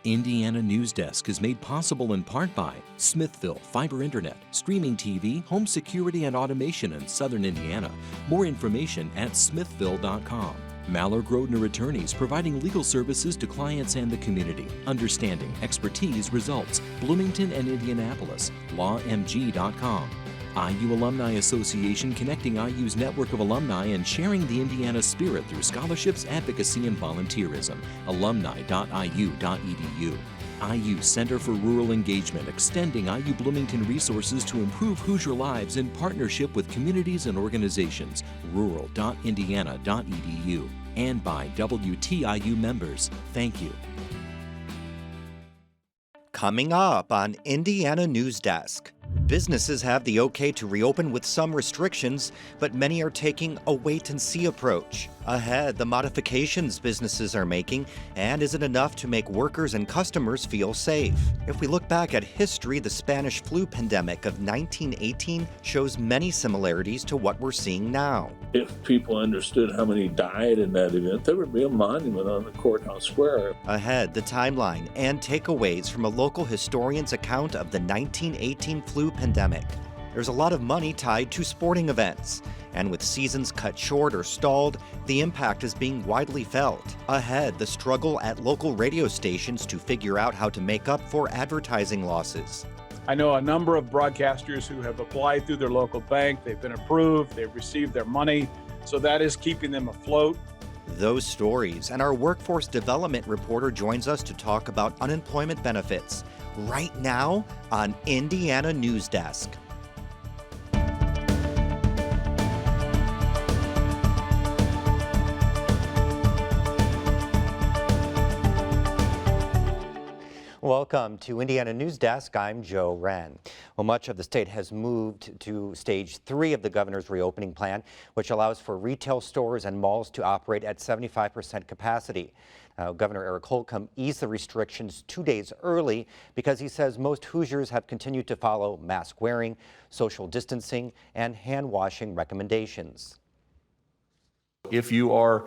Indiana Newsdesk is made possible in part by Smithville Fiber Internet, streaming TV, home security and automation in Southern Indiana. More information at smithville.com. MALLOR GRODNER Attorneys providing legal services to clients and the community. Understanding, expertise, results. Bloomington and Indianapolis. LawMG.com. IU Alumni Association connecting IU's network of alumni and sharing the Indiana spirit through scholarships, advocacy, and volunteerism. Alumni.iu.edu. IU Center for Rural Engagement extending IU Bloomington resources to improve Hoosier lives in partnership with communities and organizations. Rural.indiana.edu. And by WTIU members. Thank you. Coming up on Indiana Newsdesk. Businesses have the okay to reopen with some restrictions, but many are taking a wait-and-see approach. Ahead, the modifications businesses are making, and is it enough to make workers and customers feel safe? If we look back at history, the Spanish flu pandemic of 1918 shows many similarities to what we're seeing now. If people understood how many died in that event, there would be a monument on the courthouse square. Ahead, the timeline and takeaways from a local historian's account of the 1918 flu pandemic. There's a lot of money tied to sporting events, and with seasons cut short or stalled, the impact is being widely felt. Ahead, the struggle at local radio stations to figure out how to make up for advertising losses. I know a number of broadcasters who have applied through their local bank. They've been approved, they've received their money, so that is keeping them afloat. Those stories, and our workforce development reporter joins us to talk about unemployment benefits right now on Indiana Newsdesk. Welcome to Indiana Newsdesk. I'm Joe Wren. Well, much of the state has moved to stage 3 of the governor's reopening plan, which allows for retail stores and malls to operate at 75% capacity. Now, Governor Eric Holcomb eased the restrictions 2 days early because he says most Hoosiers have continued to follow mask wearing, social distancing, and hand washing recommendations. If you are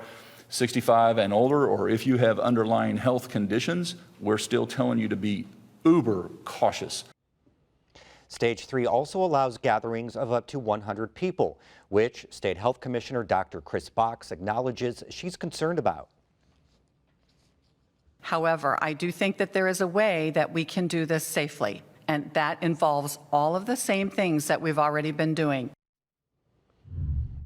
65 and older, or if you have underlying health conditions, we're still telling you to be uber cautious. Stage 3 also allows gatherings of up to 100 people, which State Health Commissioner Dr. Chris Box acknowledges she's concerned about. However, I do think that there is a way that we can do this safely, and that involves all of the same things that we've already been doing.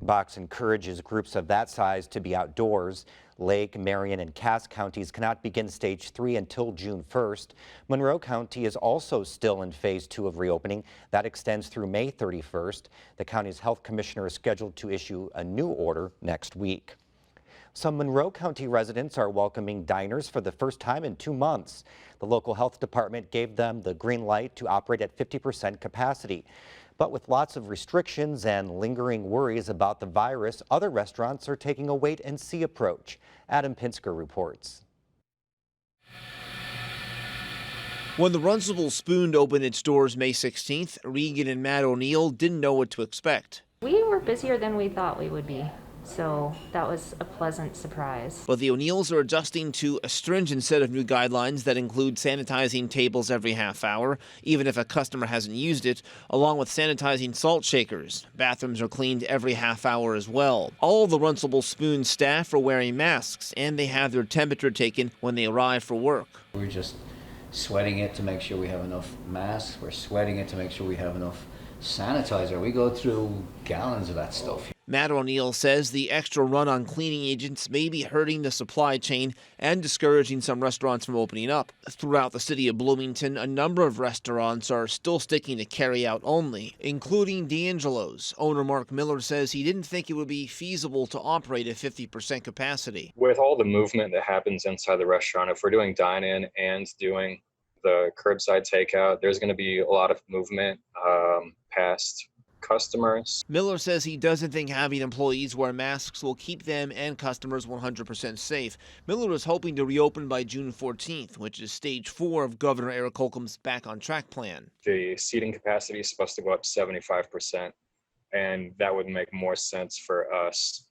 Box encourages groups of that size to be outdoors. Lake, Marion, and Cass counties cannot begin stage 3 until June 1st. Monroe County is also still in phase 2 of reopening. That extends through May 31st. The county's health commissioner is scheduled to issue a new order next week. Some Monroe County residents are welcoming diners for the first time in 2 months. The local health department gave them the green light to operate at 50% capacity. But with lots of restrictions and lingering worries about the virus, other restaurants are taking a wait-and-see approach. Adam Pinsker reports. When the Runcible Spoon opened its doors May 16th, Regan and Matt O'Neill didn't know what to expect. We were busier than we thought we would be, so that was a pleasant surprise. But the O'Neills are adjusting to a stringent set of new guidelines that include sanitizing tables every half hour, even if a customer hasn't used it, along with sanitizing salt shakers. Bathrooms are cleaned every half hour as well. All the Runcible Spoon staff are wearing masks, and they have their temperature taken when they arrive for work. We're just sweating it to make sure we have enough masks. We're sweating it to make sure we have enough sanitizer. We go through gallons of that stuff. Matt O'Neill says the extra run on cleaning agents may be hurting the supply chain and discouraging some restaurants from opening up. Throughout the city of Bloomington, a number of restaurants are still sticking to carry-out only, including D'Angelo's. Owner Mark Miller says he didn't think it would be feasible to operate at 50% capacity. With all the movement that happens inside the restaurant, if we're doing dine-in and doing the curbside takeout, there's going to be a lot of movement past customers. Miller says he doesn't think having employees wear masks will keep them and customers 100% safe. Miller is hoping to reopen by June 14th, which is stage 4 of Governor Eric Holcomb's Back on Track plan. The seating capacity is supposed to go up 75%, and that would make more sense for us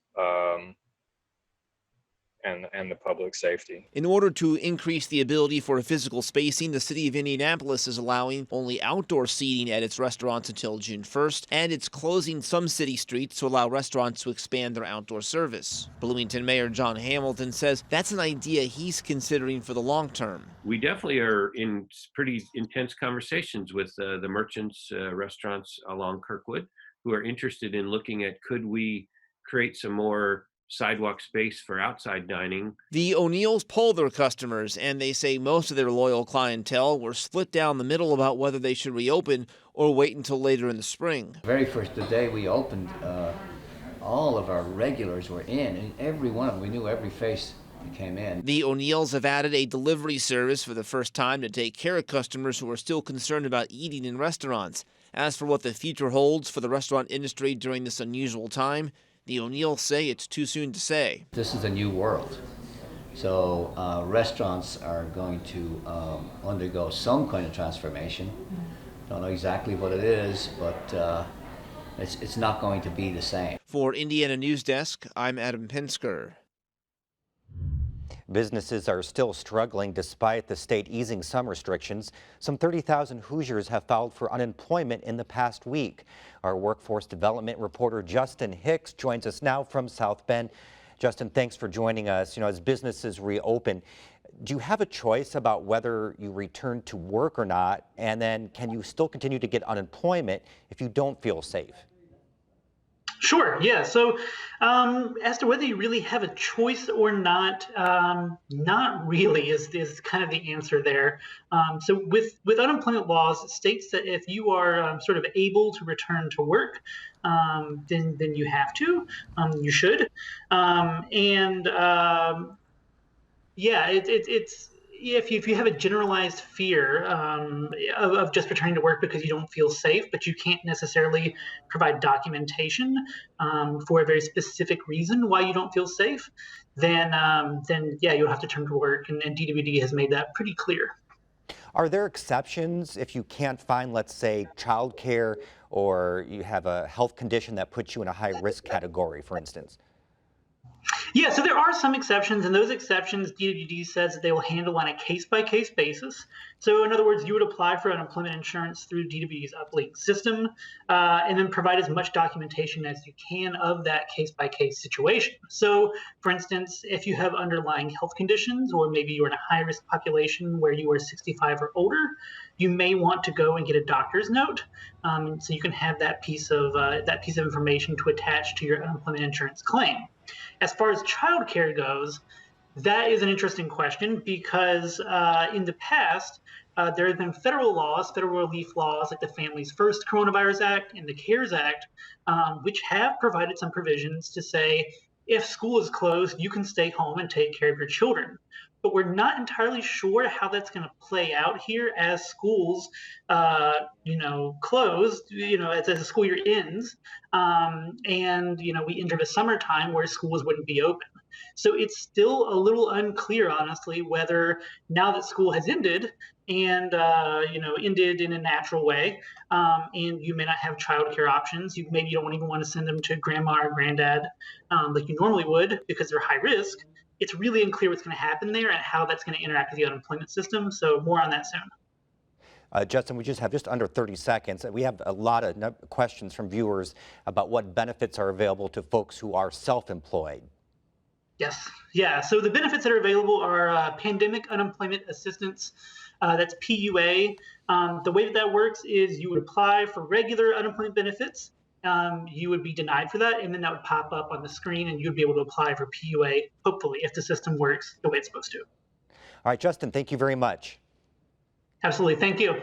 and the public safety. In order to increase the ability for physical spacing, the city of Indianapolis is allowing only outdoor seating at its restaurants until June 1st, and it's closing some city streets to allow restaurants to expand their outdoor service. Bloomington Mayor John Hamilton says that's an idea he's considering for the long term. We definitely are in pretty intense conversations with the merchants, restaurants along Kirkwood, who are interested in looking at, could we create some more sidewalk space for outside dining. The O'Neills polled their customers, and they say most of their loyal clientele were split down the middle about whether they should reopen or wait until later in the spring. The day we opened, all of our regulars were in, and every one of them, we knew every face that came in. The O'Neills have added a delivery service for the first time to take care of customers who are still concerned about eating in restaurants. As for what the future holds for the restaurant industry during this unusual time, the O'Neills say it's too soon to say. This is a new world. So restaurants are going to undergo some kind of transformation. Don't know exactly what it is, but it's not going to be the same. For Indiana Newsdesk, I'm Adam Pinsker. Businesses are still struggling despite the state easing some restrictions. Some 30,000 Hoosiers have filed for unemployment in the past week. Our workforce development reporter Justin Hicks joins us now from South Bend. Justin, thanks for joining us. You know, as businesses reopen, do you have a choice about whether you return to work or not? And then can you still continue to get unemployment if you don't feel safe? Sure, yeah. So as to whether you really have a choice or not really is kind of the answer there. So with unemployment laws, it states that if you are sort of able to return to work, then you have to, you should. Yeah, it's if you have a generalized fear of just returning to work because you don't feel safe, but you can't necessarily provide documentation for a very specific reason why you don't feel safe, then yeah, you'll have to turn to work, and DWD has made that pretty clear. Are there exceptions if you can't find, let's say, childcare, or you have a health condition that puts you in a high-risk category, for instance? Yeah, so there are some exceptions, and those exceptions DWD says that they will handle on a case-by-case basis. So in other words, you would apply for unemployment insurance through DWD's uplink system and then provide as much documentation as you can of that case-by-case situation. So for instance, if you have underlying health conditions, or maybe you're in a high-risk population where you are 65 or older, you may want to go and get a doctor's note, so you can have that piece of information to attach to your unemployment insurance claim. As far as childcare goes, that is an interesting question because in the past, there have been federal laws, federal relief laws like the Families First Coronavirus Act and the CARES Act, which have provided some provisions to say, if school is closed, you can stay home and take care of your children. But we're not entirely sure how that's going to play out here as schools, close, as the school year ends, and, we enter the summertime where schools wouldn't be open. So it's still a little unclear, honestly, whether now that school has ended and, ended in a natural way, and you may not have childcare options. Maybe you don't even want to send them to grandma or granddad like you normally would because they're high risk. It's really unclear what's going to happen there and how that's going to interact with the unemployment system. So more on that soon. Justin, we just have under 30 seconds. We have a lot of questions from viewers about what benefits are available to folks who are self-employed. Yes. Yeah. So the benefits that are available are pandemic unemployment assistance. That's PUA. The way that works is you would apply for regular unemployment benefits. You would be denied for that, and then that would pop up on the screen, and you'd be able to apply for PUA, hopefully, if the system works the way it's supposed to. All right, Justin, thank you very much. Absolutely. Thank you.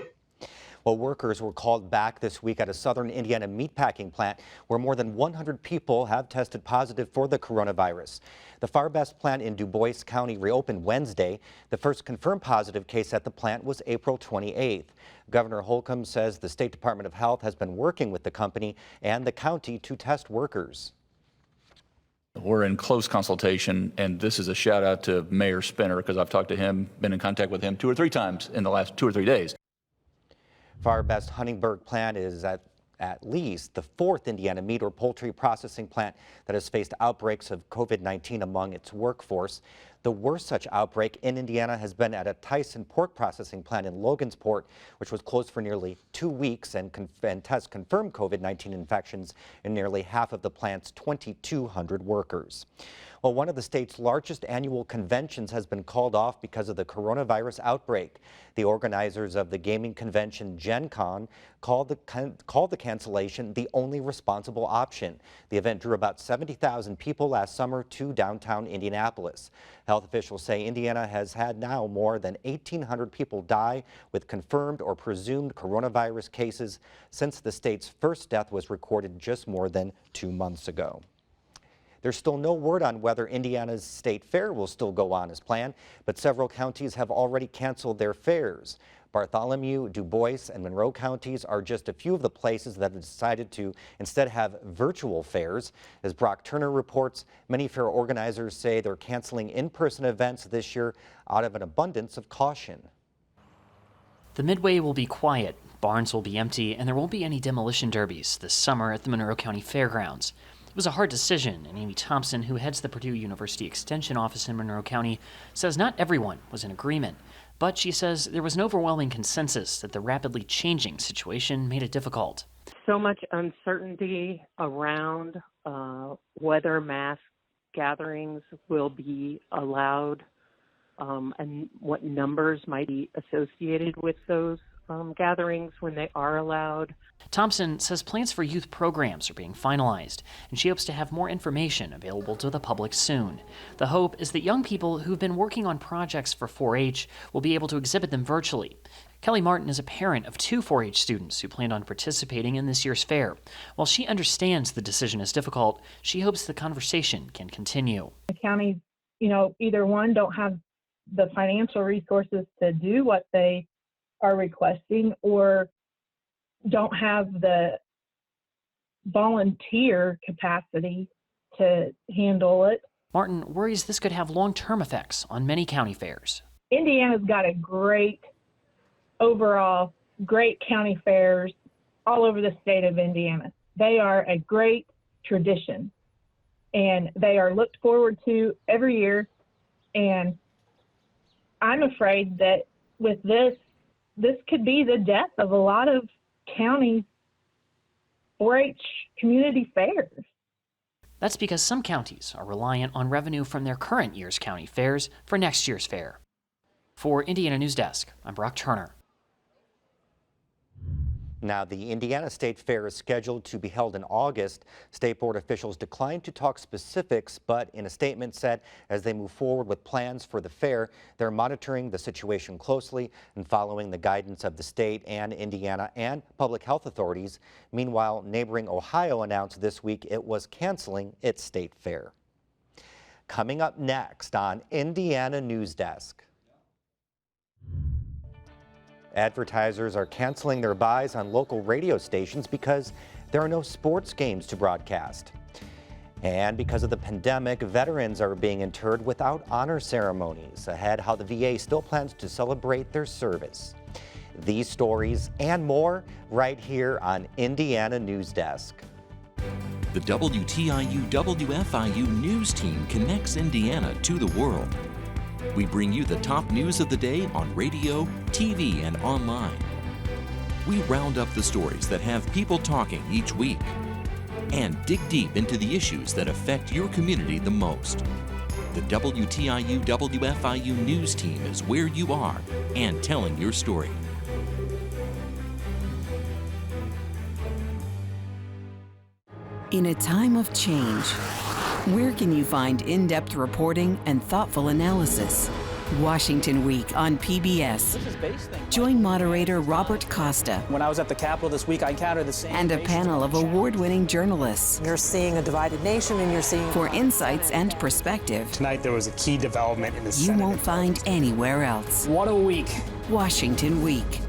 Well, workers were called back this week at a southern Indiana meatpacking plant where more than 100 people have tested positive for the coronavirus. The Farbest plant in Du Bois County reopened Wednesday. The first confirmed positive case at the plant was April 28th. Governor Holcomb says the State Department of Health has been working with the company and the county to test workers. We're in close consultation, and this is a shout out to Mayor Spinner because I've talked to him, been in contact with him 2 or 3 times in the last 2 or 3 days. Farbest Huntingburg plant is at at least the fourth Indiana meat or poultry processing plant that has faced outbreaks of COVID-19 among its workforce. The worst such outbreak in Indiana has been at a Tyson pork processing plant in Logansport, which was closed for nearly 2 weeks and tests confirmed COVID-19 infections in nearly half of the plant's 2,200 workers. Well, one of the state's largest annual conventions has been called off because of the coronavirus outbreak. The organizers of the gaming convention, Gen Con, called the cancellation the only responsible option. The event drew about 70,000 people last summer to downtown Indianapolis. Health officials say Indiana has had now more than 1,800 people die with confirmed or presumed coronavirus cases since the state's first death was recorded just more than 2 months ago. There's still no word on whether Indiana's state fair will still go on as planned, but several counties have already canceled their fairs. Bartholomew, Du Bois, and Monroe counties are just a few of the places that have decided to instead have virtual fairs. As Brock Turner reports, many fair organizers say they're canceling in-person events this year out of an abundance of caution. The Midway will be quiet, barns will be empty, and there won't be any demolition derbies this summer at the Monroe County Fairgrounds. It was a hard decision, and Amy Thompson, who heads the Purdue University Extension office in Monroe County, says not everyone was in agreement. But she says there was an overwhelming consensus that the rapidly changing situation made it difficult. So much uncertainty around whether mass gatherings will be allowed and what numbers might be associated with those gatherings when they are allowed. Thompson says plans for youth programs are being finalized, and she hopes to have more information available to the public soon. The hope is that young people who've been working on projects for 4-H will be able to exhibit them virtually. Kelly Martin is a parent of 2 4-H students who planned on participating in this year's fair. While she understands the decision is difficult, she hopes the conversation can continue. The counties, either one, don't have the financial resources to do what they are requesting, or don't have the volunteer capacity to handle it. Martin worries this could have long-term effects on many county fairs. Indiana's got a great county fairs all over the state of Indiana. They are a great tradition, and they are looked forward to every year. And I'm afraid that with this could be the death of a lot of county 4-H community fairs. That's because some counties are reliant on revenue from their current year's county fairs for next year's fair. For Indiana Newsdesk, I'm Brock Turner. Now, the Indiana State Fair is scheduled to be held in August. State board officials declined to talk specifics, but in a statement said as they move forward with plans for the fair, they're monitoring the situation closely and following the guidance of the state and Indiana and public health authorities. Meanwhile, neighboring Ohio announced this week it was canceling its state fair. Coming up next on Indiana Newsdesk. Advertisers are canceling their buys on local radio stations because there are no sports games to broadcast. And because of the pandemic, veterans are being interred without honor ceremonies. Ahead, how the VA still plans to celebrate their service. These stories and more right here on Indiana Newsdesk. The WTIU WFIU news team connects Indiana to the world. We bring you the top news of the day on radio, TV, and online. We round up the stories that have people talking each week and dig deep into the issues that affect your community the most. The WTIU WFIU news team is where you are and telling your story. In a time of change, where can you find in-depth reporting and thoughtful analysis? Washington Week on PBS. Join moderator Robert Costa. When I was at the Capitol this week, I encountered the same. And a panel of award-winning journalists. You're seeing a divided nation, and you're seeing. For insights and perspective. Tonight there was a key development in the Senate. You won't find anywhere else. What a week. Washington Week.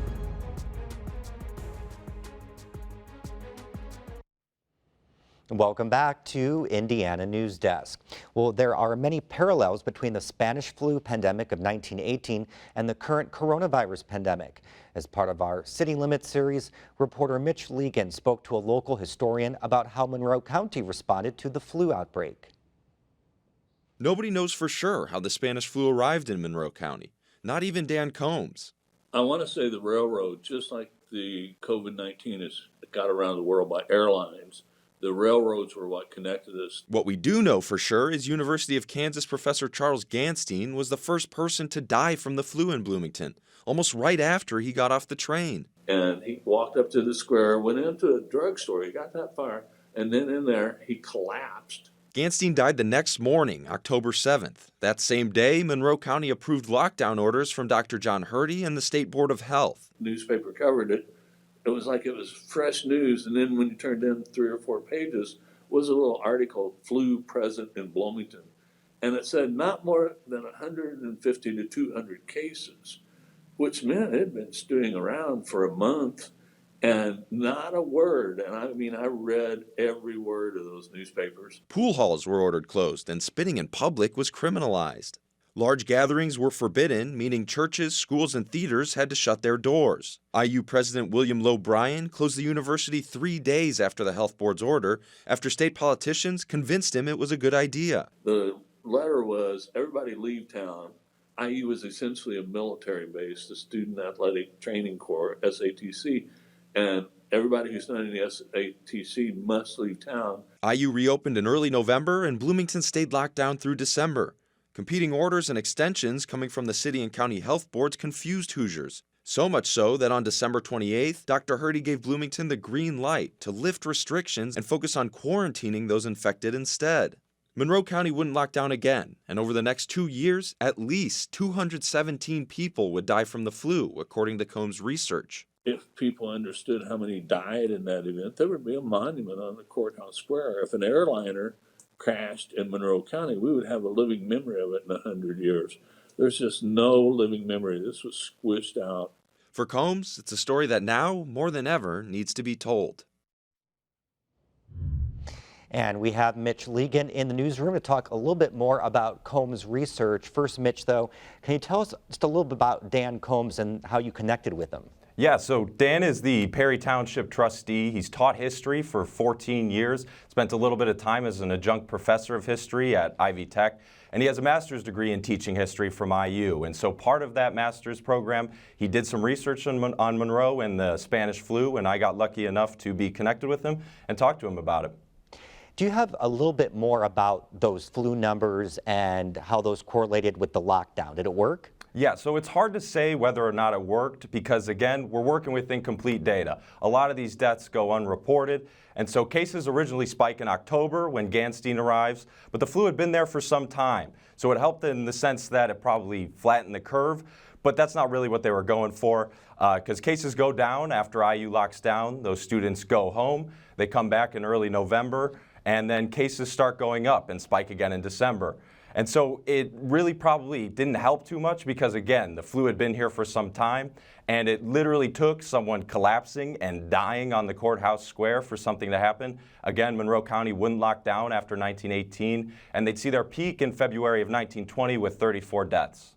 Welcome back to Indiana Newsdesk. Well, there are many parallels between the Spanish flu pandemic of 1918 and the current coronavirus pandemic. As part of our City Limits series, reporter Mitch Legan spoke to a local historian about how Monroe County responded to the flu outbreak. Nobody knows for sure how the Spanish flu arrived in Monroe County, not even Dan Combs. I want to say the railroad, just like the COVID-19 has got around the world by airlines, the railroads were what connected us. What we do know for sure is University of Kansas professor Charles Ganstein was the first person to die from the flu in Bloomington, almost right after he got off the train. And he walked up to the square, went into a drugstore, he got that far, and then in there he collapsed. Ganstein died the next morning, October 7th. That same day, Monroe County approved lockdown orders from Dr. John Hurdy and the State Board of Health. The newspaper covered it. It was like it was fresh news, and then when you turned in 3 or 4 pages was a little article, flu present in Bloomington. And it said not more than 150 to 200 cases, which meant it had been stewing around for a month. And not a word, and I mean, I read every word of those newspapers. Pool halls were ordered closed, and spitting in public was criminalized. Large gatherings were forbidden, meaning churches, schools, and theaters had to shut their doors. IU President William Lowe Bryan closed the university 3 days after the health board's order, after state politicians convinced him it was a good idea. The letter was, everybody leave town. IU was essentially a military base, the Student Athletic Training Corps, SATC. And everybody who's not in the SATC must leave town. IU reopened in early November, and Bloomington stayed locked down through December. Competing orders and extensions coming from the city and county health boards confused Hoosiers. So much so that on December 28th, Dr. Hurdy gave Bloomington the green light to lift restrictions and focus on quarantining those infected instead. Monroe County wouldn't lock down again, and over the next 2 years, at least 217 people would die from the flu, according to Combs' research. If people understood how many died in that event, there would be a monument on the courthouse square. If an airliner crashed in Monroe County, we would have a living memory of it in 100 years. There's just no living memory. This was squished out. For Combs, it's a story that now, more than ever, needs to be told. And we have Mitch Legan in the newsroom to talk a little bit more about Combs' research. First, Mitch, though, can you tell us just a little bit about Dan Combs and how you connected with him? Yeah, so Dan is the Perry Township trustee. He's taught history for 14 years, spent a little bit of time as an adjunct professor of history at Ivy Tech, and he has a master's degree in teaching history from IU. And so part of that master's program, he did some research on Monroe and the Spanish flu, and I got lucky enough to be connected with him and talk to him about it. Do you have a little bit more about those flu numbers and how those correlated with the lockdown? Did it work? Yeah, so it's hard to say whether or not it worked because, again, we're working with incomplete data. A lot of these deaths go unreported, and so cases originally spike in October when Ganstein arrives, but the flu had been there for some time. So it helped in the sense that it probably flattened the curve, but that's not really what they were going for because cases go down after IU locks down. Those students go home. They come back in early November, and then cases start going up and spike again in December. And so it really probably didn't help too much because, again, the flu had been here for some time, and it literally took someone collapsing and dying on the courthouse square for something to happen. Again, Monroe County wouldn't lock down after 1918, and they'd see their peak in February of 1920 with 34 deaths.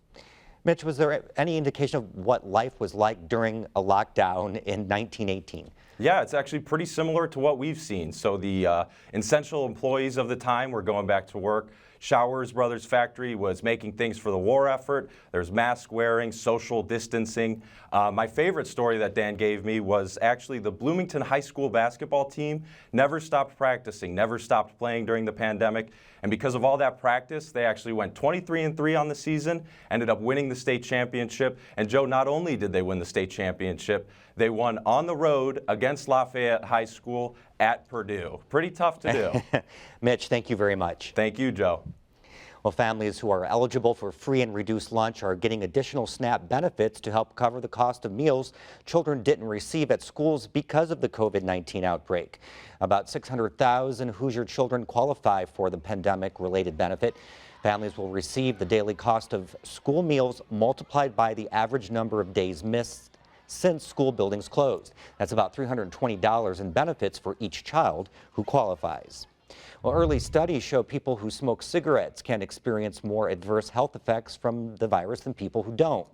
Mitch, was there any indication of what life was like during a lockdown in 1918? Yeah, it's actually pretty similar to what we've seen. So the essential employees of the time were going back to work. Showers Brothers Factory was making things for the war effort. There's mask wearing, social distancing. My favorite story that Dan gave me was actually the Bloomington High School basketball team never stopped practicing, never stopped playing during the pandemic. And because of all that practice, they actually went 23-3 on the season, ended up winning the state championship. And Joe, not only did they win the state championship, they won on the road against Lafayette High School at Purdue. Pretty tough to do. Mitch, thank you very much. Thank you, Joe. Well, families who are eligible for free and reduced lunch are getting additional SNAP benefits to help cover the cost of meals children didn't receive at schools because of the COVID-19 outbreak. About 600,000 Hoosier children qualify for the pandemic-related benefit. Families will receive the daily cost of school meals multiplied by the average number of days missed since school buildings closed. That's about $320 in benefits for each child who qualifies. Well, early studies show people who smoke cigarettes can experience more adverse health effects from the virus than people who don't.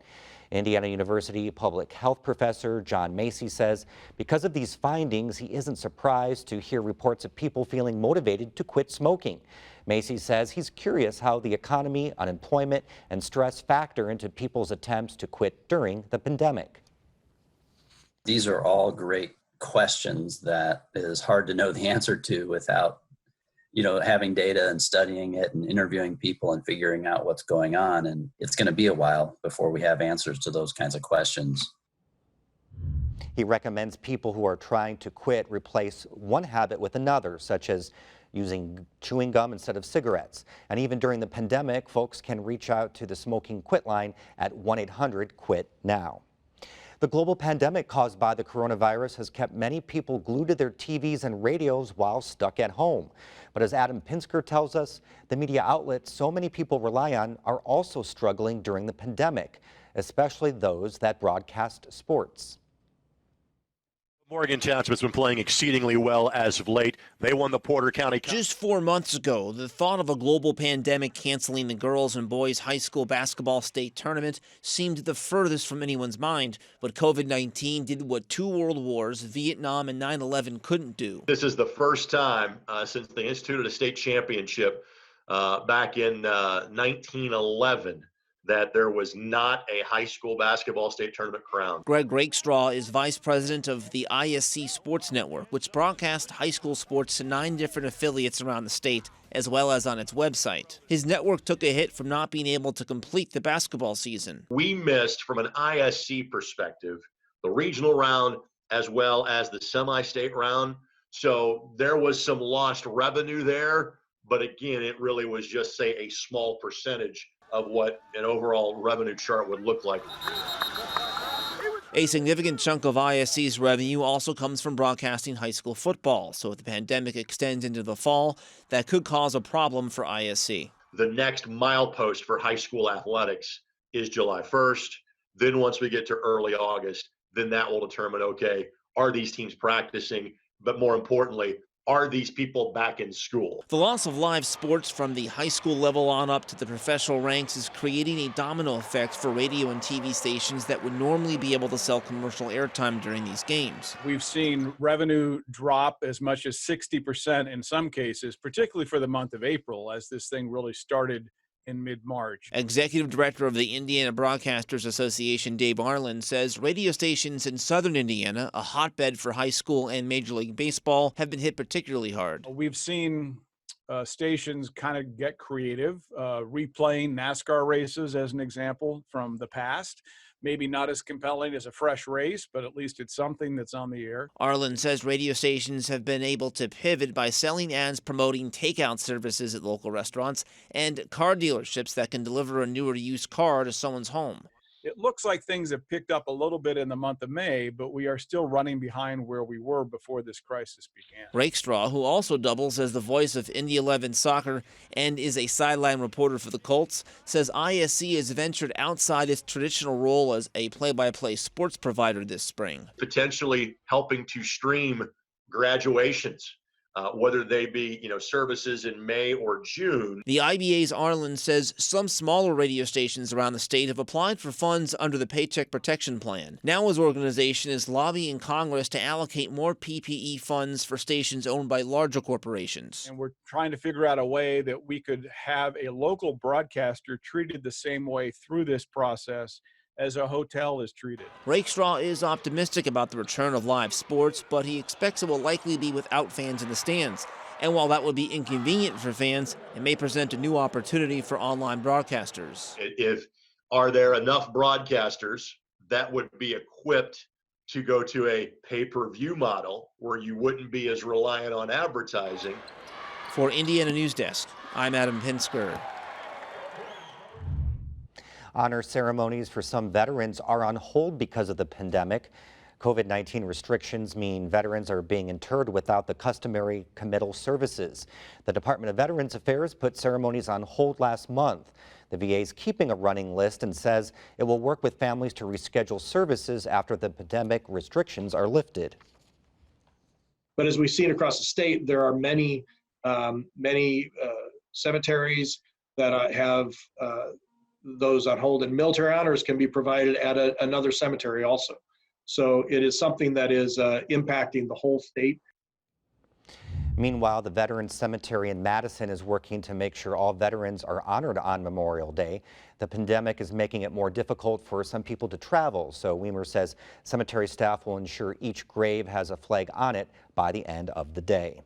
Indiana University public health professor John Macy says because of these findings, he isn't surprised to hear reports of people feeling motivated to quit smoking. Macy says he's curious how the economy, unemployment, and stress factor into people's attempts to quit during the pandemic. These are all great questions that is hard to know the answer to without having data and studying it and interviewing people and figuring out what's going on. And it's going to be a while before we have answers to those kinds of questions. He recommends people who are trying to quit replace one habit with another, such as using chewing gum instead of cigarettes. And even during the pandemic, folks can reach out to the Smoking Quit line at 1-800-QUIT-NOW. The global pandemic caused by the coronavirus has kept many people glued to their TVs and radios while stuck at home. But as Adam Pinsker tells us, the media outlets so many people rely on are also struggling during the pandemic, especially those that broadcast sports. Morgan Township's been playing exceedingly well as of late. They won the Porter County. Just 4 months ago, the thought of a global pandemic canceling the girls' and boys' high school basketball state tournament seemed the furthest from anyone's mind. But COVID-19 did what 2 world wars, Vietnam and 9/11, couldn't do. This is the first time since they instituted a state championship back in 1911 that there was not a high school basketball state tournament crowned. Greg Rakestraw is vice president of the ISC Sports Network, which broadcasts high school sports to 9 different affiliates around the state, as well as on its website. His network took a hit from not being able to complete the basketball season. We missed, from an ISC perspective, the regional round as well as the semi-state round. So there was some lost revenue there, but again, it really was just, say, a small percentage of what an overall revenue chart would look like. A significant chunk of ISC's revenue also comes from broadcasting high school football, so if the pandemic extends into the fall, that could cause a problem for ISC. The next milepost for high school athletics is July 1st. Then once we get to early August, then that will determine, okay, are these teams practicing? But more importantly, are these people back in school? The loss of live sports from the high school level on up to the professional ranks is creating a domino effect for radio and TV stations that would normally be able to sell commercial airtime during these games. We've seen revenue drop as much as 60% in some cases, particularly for the month of April, as this thing really started in mid-March. Executive Director of the Indiana Broadcasters Association, Dave Arlen, says radio stations in southern Indiana, a hotbed for high school and Major League Baseball, have been hit particularly hard. We've seen stations kind of get creative, replaying NASCAR races as an example from the past. Maybe not as compelling as a fresh race, but at least it's something that's on the air. Arlen says radio stations have been able to pivot by selling ads promoting takeout services at local restaurants and car dealerships that can deliver a new or used car to someone's home. It looks like things have picked up a little bit in the month of May, but we are still running behind where we were before this crisis began. Rakestraw, who also doubles as the voice of Indy 11 soccer and is a sideline reporter for the Colts, says ISC has ventured outside its traditional role as a play-by-play sports provider this spring. Potentially helping to stream graduations, whether they be, services in May or June. The IBA's Arlen says some smaller radio stations around the state have applied for funds under the Paycheck Protection Plan. Now his organization is lobbying Congress to allocate more PPE funds for stations owned by larger corporations. And we're trying to figure out a way that we could have a local broadcaster treated the same way through this process as a hotel is treated. Rakestraw is optimistic about the return of live sports, but he expects it will likely be without fans in the stands. And while that would be inconvenient for fans, it may present a new opportunity for online broadcasters. Are there enough broadcasters that would be equipped to go to a pay-per-view model where you wouldn't be as reliant on advertising? For Indiana Newsdesk, I'm Adam Pinsker. Honor ceremonies for some veterans are on hold because of the pandemic. COVID-19 restrictions mean veterans are being interred without the customary committal services. The Department of Veterans Affairs put ceremonies on hold last month. The VA is keeping a running list and says it will work with families to reschedule services after the pandemic restrictions are lifted. But as we've seen across the state, there are many cemeteries that have those on hold, and military honors can be provided at another cemetery also. So it is something that is impacting the whole state. Meanwhile, the Veterans Cemetery in Madison is working to make sure all veterans are honored on Memorial Day. The pandemic is making it more difficult for some people to travel, so Weimer says cemetery staff will ensure each grave has a flag on it by the end of the day.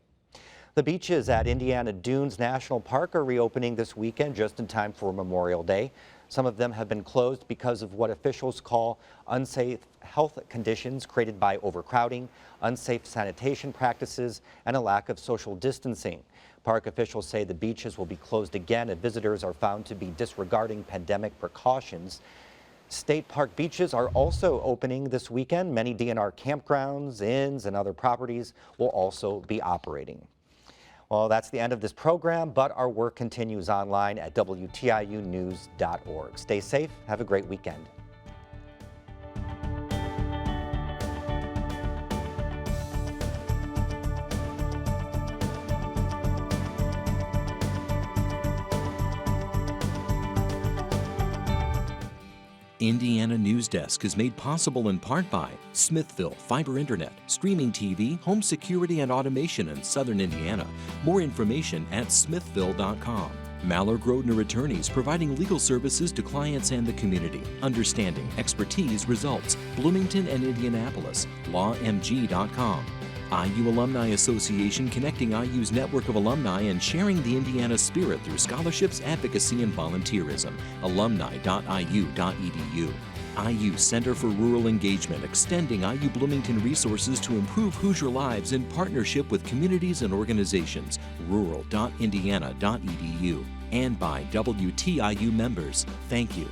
The beaches at Indiana Dunes National Park are reopening this weekend just in time for Memorial Day. Some of them have been closed because of what officials call unsafe health conditions created by overcrowding, unsafe sanitation practices, and a lack of social distancing. Park officials say the beaches will be closed again if visitors are found to be disregarding pandemic precautions. State park beaches are also opening this weekend. Many DNR campgrounds, inns, and other properties will also be operating. Well, that's the end of this program, but our work continues online at WTIUnews.org. Stay safe. Have a great weekend. Indiana Newsdesk is made possible in part by Smithville Fiber Internet, streaming TV, home security and automation in Southern Indiana. More information at smithville.com. MALLOR GRODNER Attorneys providing legal services to clients and the community. Understanding, expertise, results. Bloomington and Indianapolis. LawMG.com. IU Alumni Association connecting IU's network of alumni and sharing the Indiana spirit through scholarships, advocacy, and volunteerism. Alumni.iu.edu. IU Center for Rural Engagement extending IU Bloomington resources to improve Hoosier lives in partnership with communities and organizations. Rural.indiana.edu. And by WTIU members. Thank you.